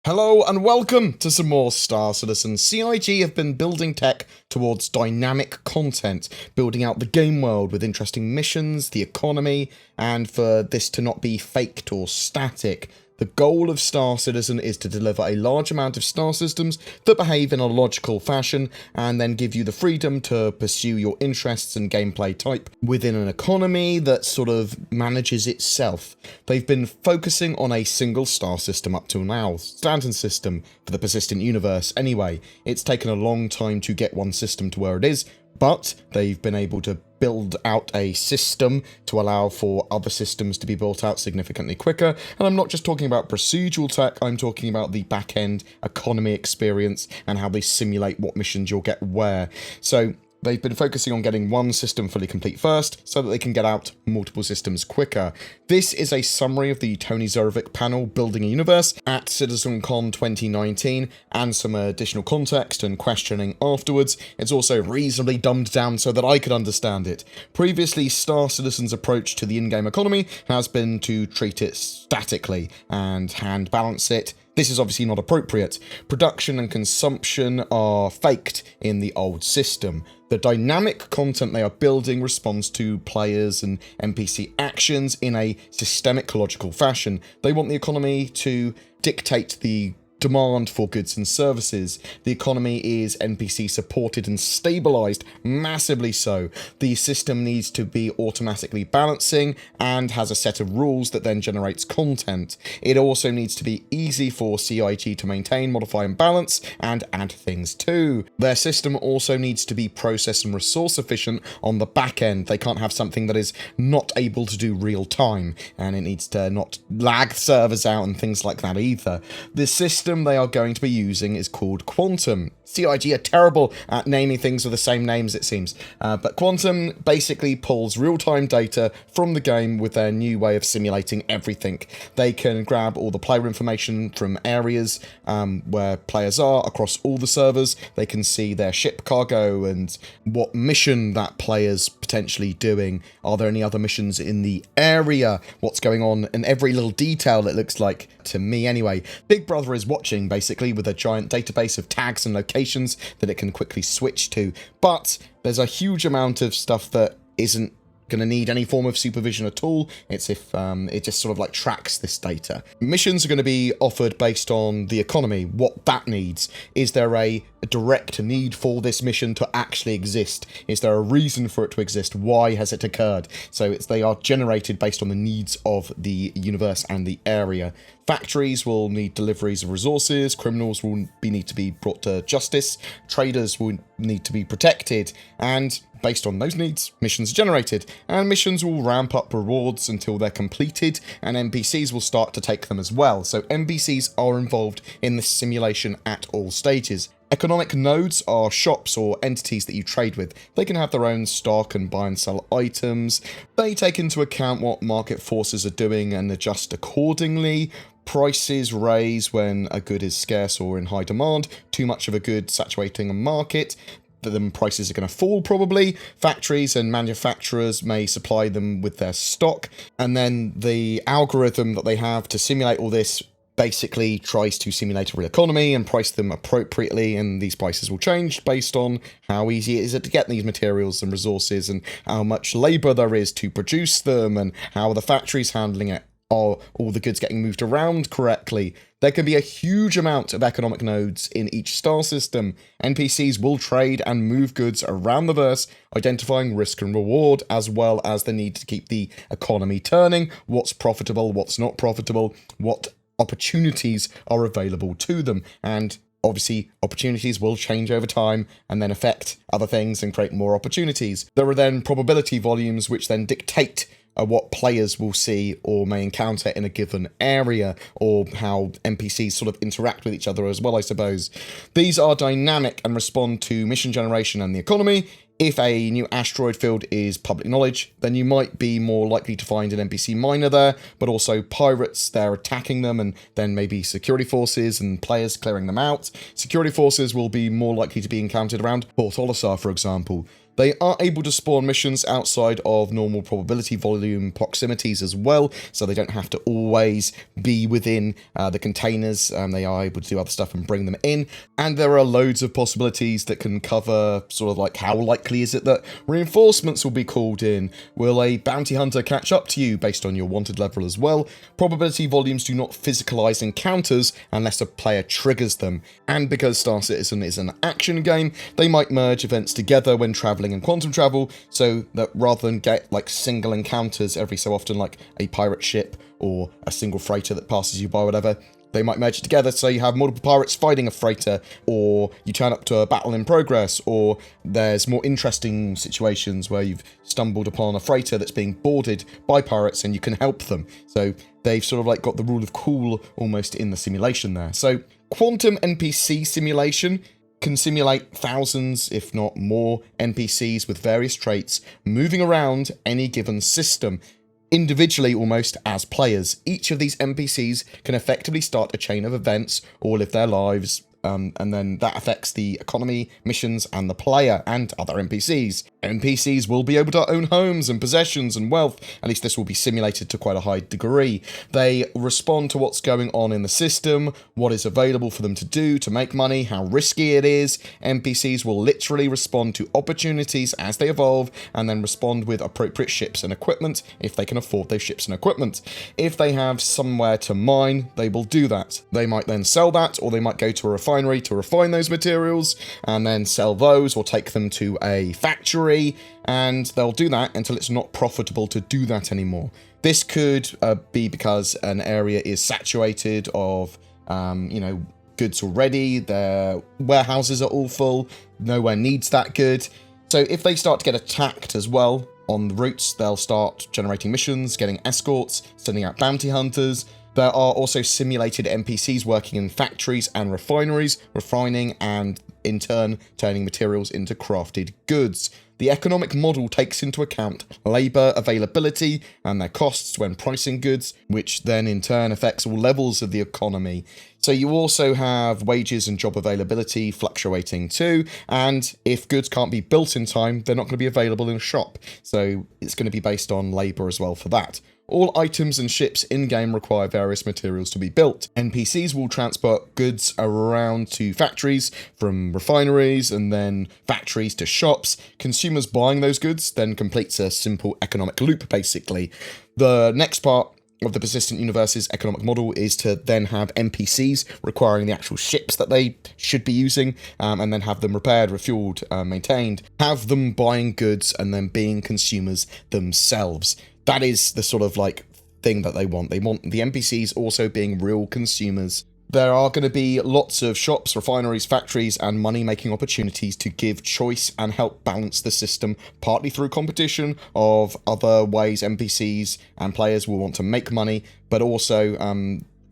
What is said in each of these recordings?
Hello and welcome to some more Star Citizen. CIG have been building tech towards dynamic content, building out the game world with interesting missions, the economy, and for this to not be faked or static. The goal of Star Citizen is to deliver a large amount of star systems that behave in a logical fashion and then give you the freedom to pursue your interests and gameplay type within an economy that sort of manages itself. They've been focusing on a single star system up till now, Stanton system for the persistent universe anyway. It's taken a long time to get one system to where it is, but they've been able to build out a system to allow for other systems to be built out significantly quicker. And I'm not just talking about procedural tech, I'm talking about the back-end economy experience and how they simulate what missions you'll get where. So they've been focusing on getting one system fully complete first, so that they can get out multiple systems quicker. This is a summary of the Tony Zorovic panel Building a Universe at CitizenCon 2019, and some additional context and questioning afterwards. It's also reasonably dumbed down so that I could understand it. Previously, Star Citizen's approach to the in-game economy has been to treat it statically and hand balance it. This is obviously not appropriate. Production and consumption are faked in the old system. The dynamic content they are building responds to players and NPC actions in a systemic logical fashion. They want the economy to dictate the demand for goods and services. The economy is NPC supported and stabilized, massively so. The system needs to be automatically balancing and has a set of rules that then generates content. It also needs to be easy for CIG to maintain, modify and balance, and add things to. Their system also needs to be process and resource efficient on the back end. They can't have something that is not able to do real time, and it needs to not lag servers out and things like that either. The system they are going to be using is called Quantum. CIG are terrible at naming things with the same names, it seems. But Quantum basically pulls real-time data from the game with their new way of simulating everything. They can grab all the player information from areas where players are across all the servers. They can see their ship cargo and what mission that player's potentially doing. Are there any other missions in the area? What's going on? And every little detail, it looks like, to me anyway. Big Brother is watching, basically, with a giant database of tags and locations that it can quickly switch to. But there's a huge amount of stuff that isn't going to need any form of supervision at all. It's if it just sort of like tracks this data. Missions are going to be offered based on the economy, what that needs. Is there a direct need for this mission to actually exist? Is there a reason for it to exist? Why has it occurred? So they are generated based on the needs of the universe and the area. Factories will need deliveries of resources, criminals will need to be brought to justice, traders will need to be protected, and based on those needs, missions are generated, and missions will ramp up rewards until they're completed, and NPCs will start to take them as well. So NPCs are involved in this simulation at all stages. Economic nodes are shops or entities that you trade with. They can have their own stock and buy and sell items. They take into account what market forces are doing and adjust accordingly. Prices raise when a good is scarce or in high demand. Too much of a good saturating a market, then prices are going to fall probably. Factories and manufacturers may supply them with their stock, and then the algorithm that they have to simulate all this basically tries to simulate a real economy and price them appropriately, and these prices will change based on how easy it is to get these materials and resources and how much labor there is to produce them and how the factory's handling it. Are all the goods getting moved around correctly? There can be a huge amount of economic nodes in each star system. NPCs will trade and move goods around the verse, identifying risk and reward, as well as the need to keep the economy turning, what's profitable, what's not profitable, what opportunities are available to them, and obviously, opportunities will change over time and then affect other things and create more opportunities. There are then probability volumes which then dictate what players will see or may encounter in a given area, or how NPCs sort of interact with each other as well, I suppose. These are dynamic and respond to mission generation and the economy. If a new asteroid field is public knowledge, then you might be more likely to find an NPC miner there, but also pirates, they're attacking them, and then maybe security forces and players clearing them out. Security forces will be more likely to be encountered around Port Olisar, for example. They are able to spawn missions outside of normal probability volume proximities as well, so they don't have to always be within the containers. They are able to do other stuff and bring them in, and there are loads of possibilities that can cover sort of like how likely is it that reinforcements will be called in? Will a bounty hunter catch up to you based on your wanted level as well? Probability volumes do not physicalize encounters unless a player triggers them, and because Star Citizen is an action game, they might merge events together when traveling in quantum travel, so that rather than get like single encounters every so often, like a pirate ship or a single freighter that passes you by, whatever, they might merge it together so you have multiple pirates fighting a freighter, or you turn up to a battle in progress, or there's more interesting situations where you've stumbled upon a freighter that's being boarded by pirates and you can help them. So they've sort of like got the rule of cool almost in the simulation there. So quantum NPC simulation can simulate thousands, if not more, NPCs with various traits moving around any given system, individually almost as players. Each of these NPCs can effectively start a chain of events or live their lives, and then that affects the economy, missions, and the player, and other NPCs. NPCs will be able to own homes and possessions and wealth. At least this will be simulated to quite a high degree. They respond to what's going on in the system, what is available for them to do to make money, how risky it is. NPCs will literally respond to opportunities as they evolve, and then respond with appropriate ships and equipment if they can afford those ships and equipment. If they have somewhere to mine, they will do that. They might then sell that, or they might go to a refinery to refine those materials and then sell those, or take them to a factory, and they'll do that until it's not profitable to do that anymore. This could be because an area is saturated of goods already, their warehouses are all full, nowhere needs that good. So if they start to get attacked as well on the routes, they'll start generating missions, getting escorts, sending out bounty hunters. There are also simulated NPCs working in factories and refineries, refining and in turn turning materials into crafted goods. The economic model takes into account labour availability and their costs when pricing goods, which then in turn affects all levels of the economy. So you also have wages and job availability fluctuating too, and if goods can't be built in time, they're not going to be available in a shop. So it's going to be based on labour as well for that. All items and ships in-game require various materials to be built. NPCs will transport goods around to factories, from refineries, and then factories to shops. Consumers buying those goods then completes a simple economic loop, basically. The next part of the persistent universe's economic model is to then have NPCs requiring the actual ships that they should be using, and then have them repaired, refueled, maintained, have them buying goods, and then being consumers themselves. That is the sort of like thing that they want. They want the NPCs also being real consumers. There are going to be lots of shops, refineries, factories, and money-making opportunities to give choice and help balance the system, partly through competition of other ways NPCs and players will want to make money, but also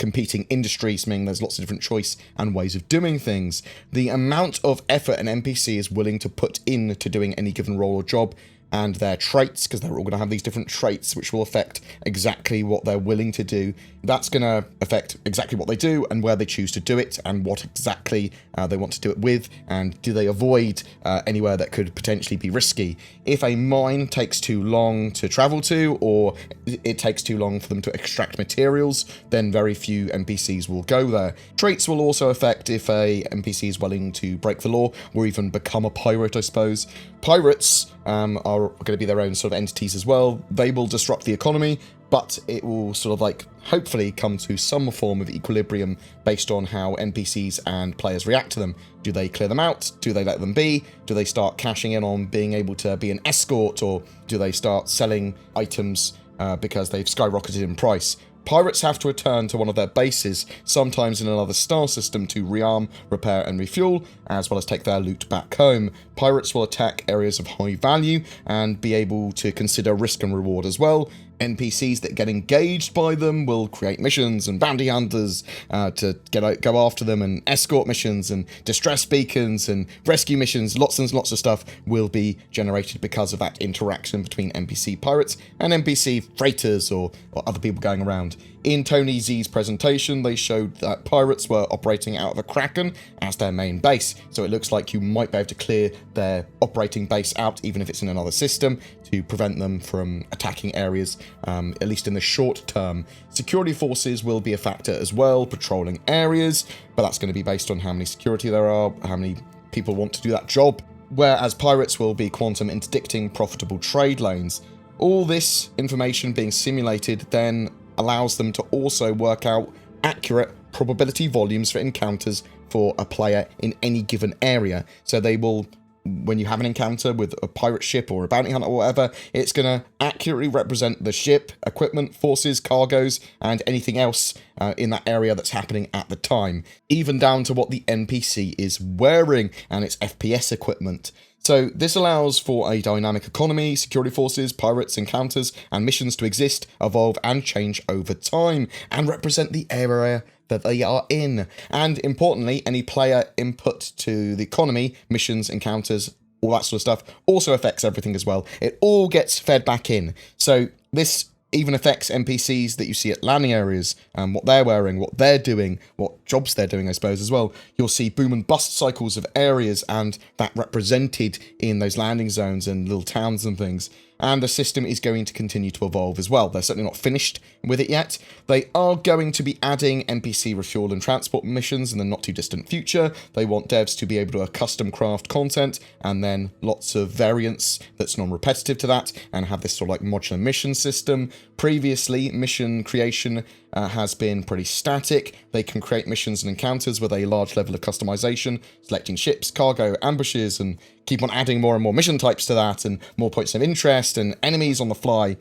competing industries, meaning there's lots of different choice and ways of doing things. The amount of effort an NPC is willing to put into doing any given role or job, and their traits, because they're all going to have these different traits which will affect exactly what they're willing to do. That's going to affect exactly what they do and where they choose to do it and what exactly they want to do it with, and do they avoid anywhere that could potentially be risky. If a mine takes too long to travel to, or it takes too long for them to extract materials, then very few NPCs will go there. Traits will also affect if a NPC is willing to break the law or even become a pirate, I suppose. Pirates are going to be their own sort of entities as well. They will disrupt the economy, but it will sort of like hopefully come to some form of equilibrium based on how NPCs and players react to them. Do they clear them out? Do they let them be? Do they start cashing in on being able to be an escort, or do they start selling items because they've skyrocketed in price? Pirates have to return to one of their bases, sometimes in another star system, to rearm, repair and refuel, as well as take their loot back home. Pirates will attack areas of high value and be able to consider risk and reward as well. NPCs that get engaged by them will create missions and bounty hunters to go after them, and escort missions and distress beacons and rescue missions. Lots and lots of stuff will be generated because of that interaction between NPC pirates and NPC freighters or other people going around. In Tony Z's presentation, they showed that pirates were operating out of a Kraken as their main base, so it looks like you might be able to clear their operating base out, even if it's in another system, to prevent them from attacking areas, at least in the short term. Security forces will be a factor as well, patrolling areas, but that's going to be based on how many security there are, how many people want to do that job, whereas pirates will be quantum interdicting profitable trade lanes. All this information being simulated then allows them to also work out accurate probability volumes for encounters for a player in any given area. So they will, when you have an encounter with a pirate ship or a bounty hunter or whatever, it's going to accurately represent the ship, equipment, forces, cargoes, and anything else in that area that's happening at the time, even down to what the NPC is wearing and its FPS equipment. So this allows for a dynamic economy, security forces, pirates, encounters, and missions to exist, evolve, and change over time, and represent the area that they are in. And importantly, any player input to the economy, missions, encounters, all that sort of stuff, also affects everything as well. It all gets fed back in. So this even affects NPCs that you see at landing areas, what they're wearing, what they're doing, what jobs they're doing, I suppose, as well. You'll see boom and bust cycles of areas, and that represented in those landing zones and little towns and things. And the system is going to continue to evolve as well. They're certainly not finished with it yet. They are going to be adding NPC refuel and transport missions in the not too distant future. They want devs to be able to custom craft content, and then lots of variants that's non-repetitive to that, and have this sort of like modular mission system. Previously, mission creation has been pretty static. They can create missions and encounters with a large level of customization, selecting ships, cargo, ambushes, and keep on adding more and more mission types to that, and more points of interest and enemies on the fly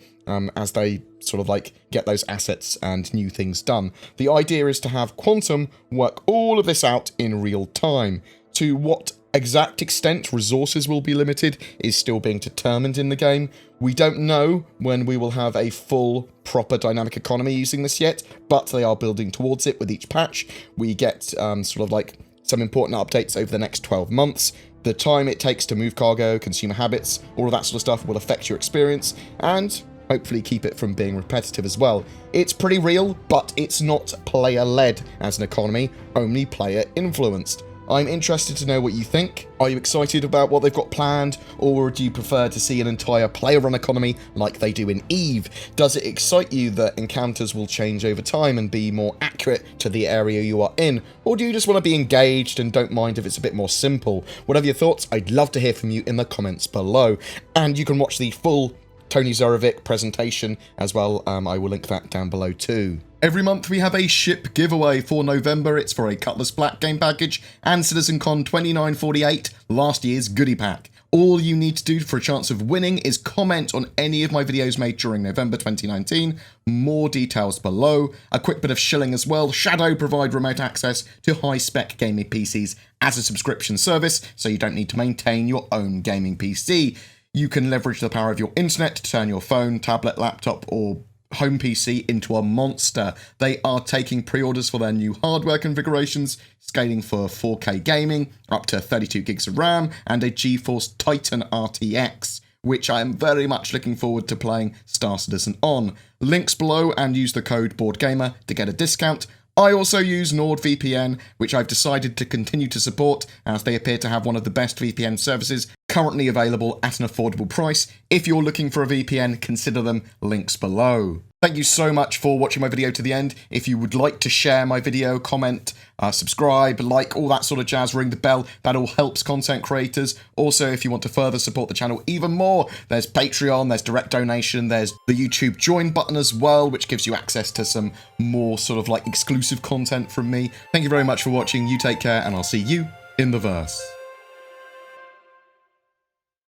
as they sort of like get those assets and new things done. The idea is to have Quantum work all of this out in real time. To what exact extent resources will be limited is still being determined in the game. We don't know when we will have a full, proper dynamic economy using this yet, but they are building towards it with each patch. We get sort of like some important updates over the next 12 months. The time it takes to move cargo, consumer habits, all of that sort of stuff will affect your experience, and hopefully keep it from being repetitive as well. It's pretty real, but it's not player-led as an economy, only player-influenced. I'm interested to know what you think. Are you excited about what they've got planned, or do you prefer to see an entire player-run economy like they do in EVE? Does it excite you that encounters will change over time and be more accurate to the area you are in, or do you just want to be engaged and don't mind if it's a bit more simple? Whatever your thoughts, I'd love to hear from you in the comments below. And you can watch the full Tony Zorovic presentation as well. I will link that down below too. Every month we have a ship giveaway. For November, it's for a Cutlass Black game package and CitizenCon 2948, last year's goodie pack. All you need to do for a chance of winning is comment on any of my videos made during November 2019. More details below. A quick bit of shilling as well. Shadow provide remote access to high-spec gaming PCs as a subscription service, so you don't need to maintain your own gaming PC. You can leverage the power of your internet to turn your phone, tablet, laptop, or home PC into a monster. They are taking pre-orders for their new hardware configurations, scaling for 4K gaming, up to 32 gigs of RAM, and a GeForce Titan RTX, which I am very much looking forward to playing Star Citizen on. Links below, and use the code BoredGamer to get a discount. I also use NordVPN, which I've decided to continue to support, as they appear to have one of the best VPN services currently available at an affordable price. If you're looking for a VPN, consider them. Links below. Thank you so much for watching my video to the end. If you would like to share my video, comment, subscribe, like, all that sort of jazz, ring the bell. That all helps content creators. Also, if you want to further support the channel even more, there's Patreon, there's direct donation, there's the YouTube join button as well, which gives you access to some more sort of like exclusive content from me. Thank you very much for watching. You take care, and I'll see you in the verse.